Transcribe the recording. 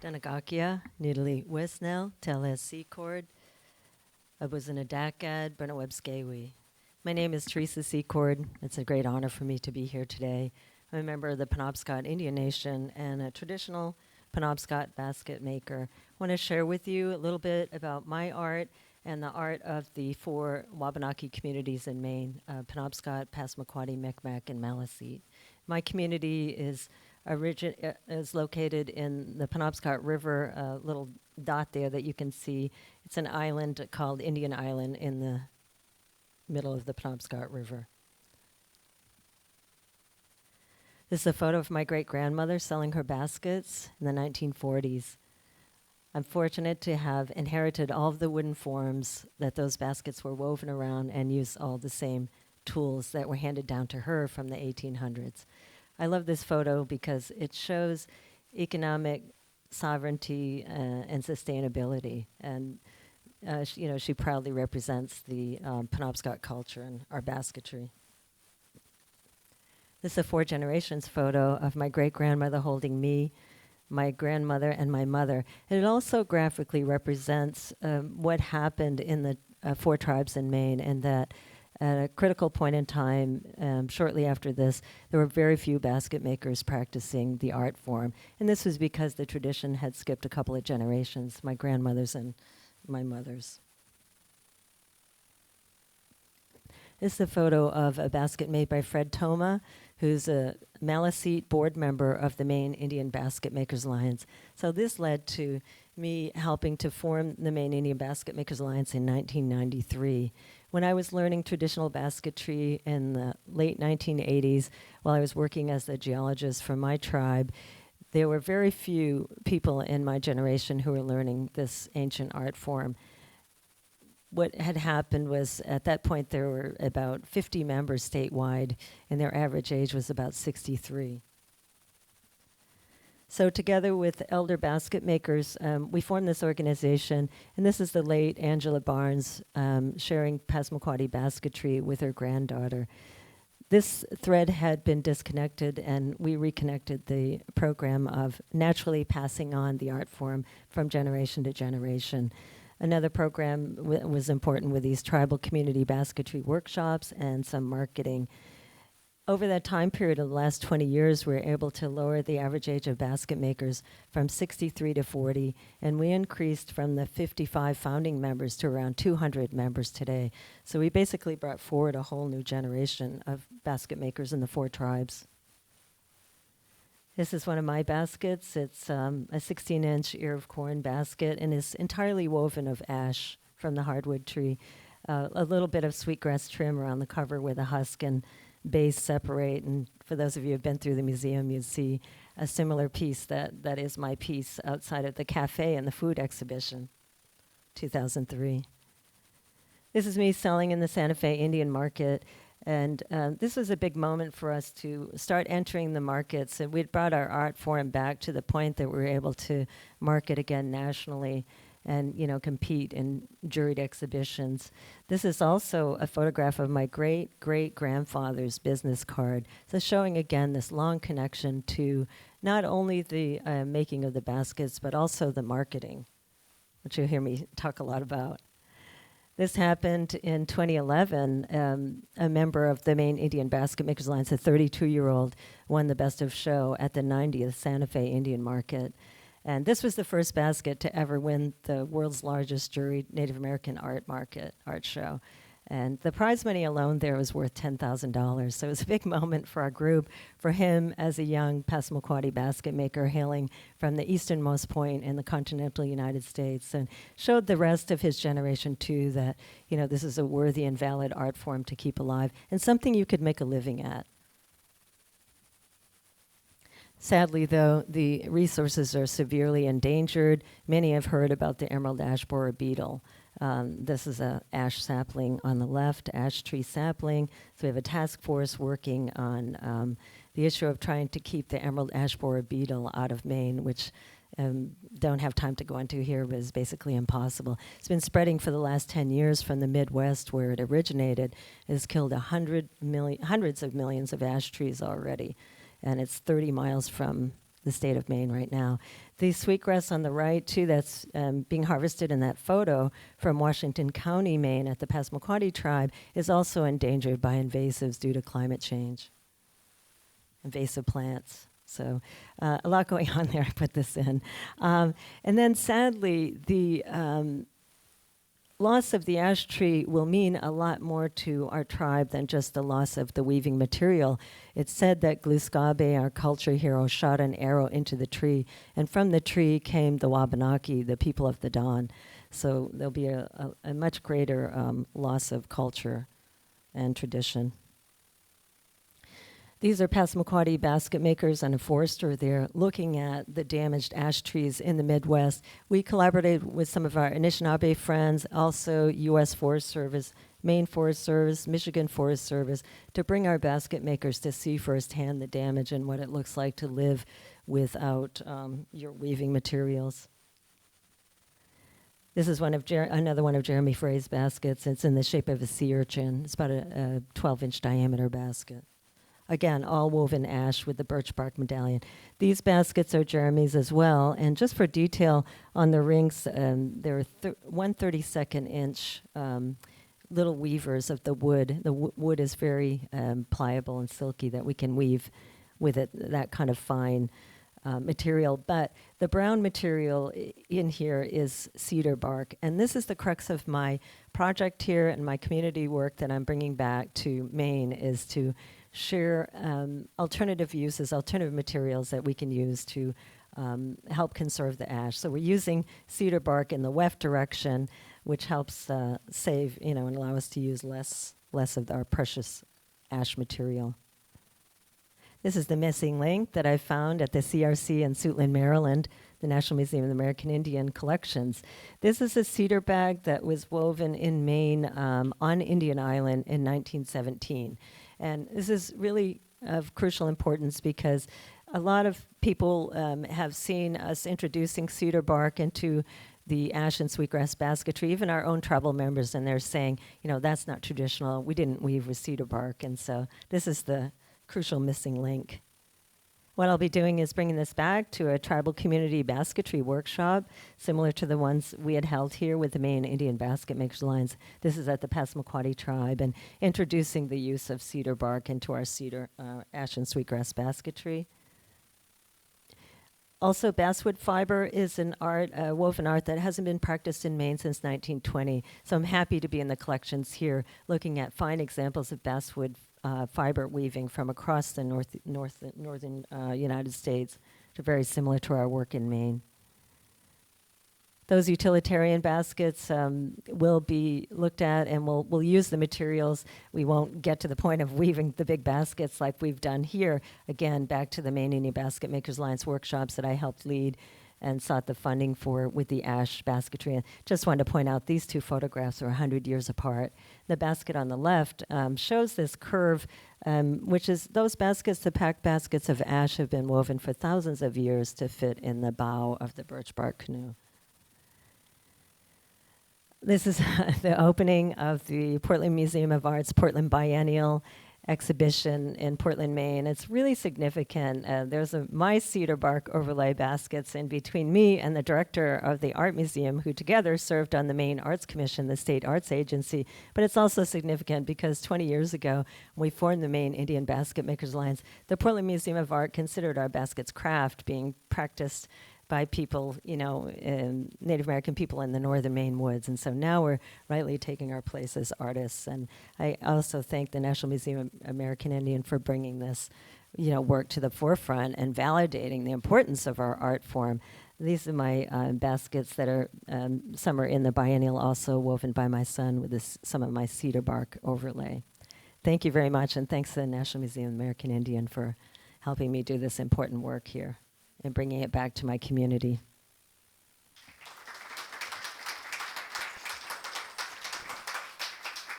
Danagakia, Nidali Westnell, Theresa Secord, Abuzanadakad, Bernawebskewi. My name is Theresa Secord. It's a great honor for me to be here today. I'm a member of the Penobscot Indian Nation and a traditional Penobscot basket maker. I want to share with you a little bit about my art and the art of the 4 Wabanaki communities in Maine, Penobscot, Passamaquoddy, Micmac, and Maliseet. My community is located in the Penobscot River, a little dot there that you can see. It's an island called Indian Island in the middle of the Penobscot River. This is a photo of my great-grandmother selling her baskets in the 1940s. I'm fortunate to have inherited all of the wooden forms that those baskets were woven around and use all the same tools that were handed down to her from the 1800s. I love this photo because it shows economic sovereignty and sustainability. And she proudly represents the Penobscot culture and our basketry. This is a 4 generations photo of my great-grandmother holding me, my grandmother, and my mother. And it also graphically represents what happened in the 4 tribes in Maine, and that at a critical point in time, shortly after this, there were very few basket makers practicing the art form. And this was because the tradition had skipped a couple of generations, my grandmother's and my mother's. This is a photo of a basket made by Fred Thoma, who's a Maliseet board member of the Maine Indian Basket Makers Alliance. So this led to me helping to form the Maine Indian Basket Makers Alliance in 1993. When I was learning traditional basketry in the late 1980s, while I was working as a geologist for my tribe, there were very few people in my generation who were learning this ancient art form. What had happened was, at that point, there were about 50 members statewide, and their average age was about 63. So together with elder basket makers, we formed this organization, and this is the late Angela Barnes sharing Passamaquoddy basketry with her granddaughter. This thread had been disconnected, and we reconnected the program of naturally passing on the art form from generation to generation. Another program was important with these tribal community basketry workshops and some marketing. Over that time period of the last 20 years, we were able to lower the average age of basket makers from 63 to 40, and we increased from the 55 founding members to around 200 members today. So we basically brought forward a whole new generation of basket makers in the 4 tribes. This is one of my baskets. It's a 16-inch ear of corn basket, and is entirely woven of ash from the hardwood tree. A little bit of sweetgrass trim around the cover where the husk and base separate. And for those of you who have been through the museum, you'd see a similar piece that is my piece outside of the cafe and the food exhibition, 2003. This is me selling in the Santa Fe Indian Market. And this was a big moment for us to start entering the markets. And we'd brought our art form back to the point that we were able to market again nationally and, compete in juried exhibitions. This is also a photograph of my great-great-grandfather's business card. So showing, again, this long connection to not only the making of the baskets, but also the marketing, which you'll hear me talk a lot about. This happened in 2011. A member of the Maine Indian Basket Makers Alliance, a 32-year-old, won the Best of Show at the 90th Santa Fe Indian Market. And this was the first basket to ever win the world's largest juried Native American art show. And the prize money alone there was worth $10,000. So it was a big moment for our group, for him as a young Passamaquoddy basket maker hailing from the easternmost point in the continental United States, and showed the rest of his generation, too, that, this is a worthy and valid art form to keep alive and something you could make a living at. Sadly, though, the resources are severely endangered. Many have heard about the emerald ash borer beetle. This is a ash sapling on the left, ash tree sapling. So we have a task force working on the issue of trying to keep the emerald ash borer beetle out of Maine, which don't have time to go into here, but is basically impossible. It's been spreading for the last 10 years from the Midwest, where it originated. It has killed hundreds of millions of ash trees already, and it's 30 miles from the state of Maine right now. The sweetgrass on the right, too, that's being harvested in that photo from Washington County, Maine, at the Passamaquoddy tribe, is also endangered by invasives due to climate change. Invasive plants. So a lot going on there. I put this in. And then sadly, the loss of the ash tree will mean a lot more to our tribe than just the loss of the weaving material. It's said that Gluskabe, our culture hero, shot an arrow into the tree, and from the tree came the Wabanaki, the people of the dawn. So there'll be a much greater loss of culture and tradition. These are Passamaquoddy basket makers and a forester. They're looking at the damaged ash trees in the Midwest. We collaborated with some of our Anishinaabe friends, also U.S. Forest Service, Maine Forest Service, Michigan Forest Service, to bring our basket makers to see firsthand the damage and what it looks like to live without your weaving materials. This is another one of Jeremy Frey's baskets. It's in the shape of a sea urchin. It's about a 12-inch diameter basket. Again, all woven ash with the birch bark medallion. These baskets are Jeremy's as well. And just for detail on the rings, there are 1/32 inch little weavers of the wood. The wood is very pliable and silky that we can weave with it, that kind of fine material. But the brown material in here is cedar bark. And this is the crux of my project here and my community work that I'm bringing back to Maine, is to share alternative uses, alternative materials that we can use to help conserve the ash. So we're using cedar bark in the weft direction, which helps save, and allow us to use less of our precious ash material. This is the missing link that I found at the CRC in Suitland, Maryland, the National Museum of the American Indian Collections. This is a cedar bag that was woven in Maine on Indian Island in 1917. And this is really of crucial importance because a lot of people have seen us introducing cedar bark into the ash and sweetgrass basketry, even our own tribal members, and they're saying, that's not traditional. We didn't weave with cedar bark. And so this is the crucial missing link. What I'll be doing is bringing this back to a tribal community basketry workshop, similar to the ones we had held here with the Maine Indian Basket Makers Alliance. This is at the Passamaquoddy tribe, and introducing the use of cedar bark into our cedar, ash and sweetgrass basketry. Also, basswood fiber is an art, woven art that hasn't been practiced in Maine since 1920. So I'm happy to be in the collections here, looking at fine examples of basswood fiber weaving from across the northern United States, which are very similar to our work in Maine. Those utilitarian baskets will be looked at, and we'll use the materials. We won't get to the point of weaving the big baskets like we've done here. Again, back to the Maine Indian Basket Makers Alliance workshops that I helped lead and sought the funding for with the ash basketry. And just wanted to point out these two photographs are 100 years apart. The basket on the left shows this curve, which is those baskets, the packed baskets of ash, have been woven for thousands of years to fit in the bow of the birch bark canoe. This is the opening of the Portland Museum of Art's Portland Biennial exhibition in Portland, Maine. It's really significant. There's my cedar bark overlay baskets in between me and the director of the art museum, who together served on the Maine Arts Commission, the state arts agency. But it's also significant because 20 years ago, when we formed the Maine Indian Basket Makers Alliance, the Portland Museum of Art considered our baskets craft being practiced by people, Native American people in the northern Maine woods. And so now we're rightly taking our place as artists. And I also thank the National Museum of American Indian for bringing this, work to the forefront and validating the importance of our art form. These are my baskets that are, some are in the biennial, also woven by my son with some of my cedar bark overlay. Thank you very much, and thanks to the National Museum of American Indian for helping me do this important work here and bringing it back to my community.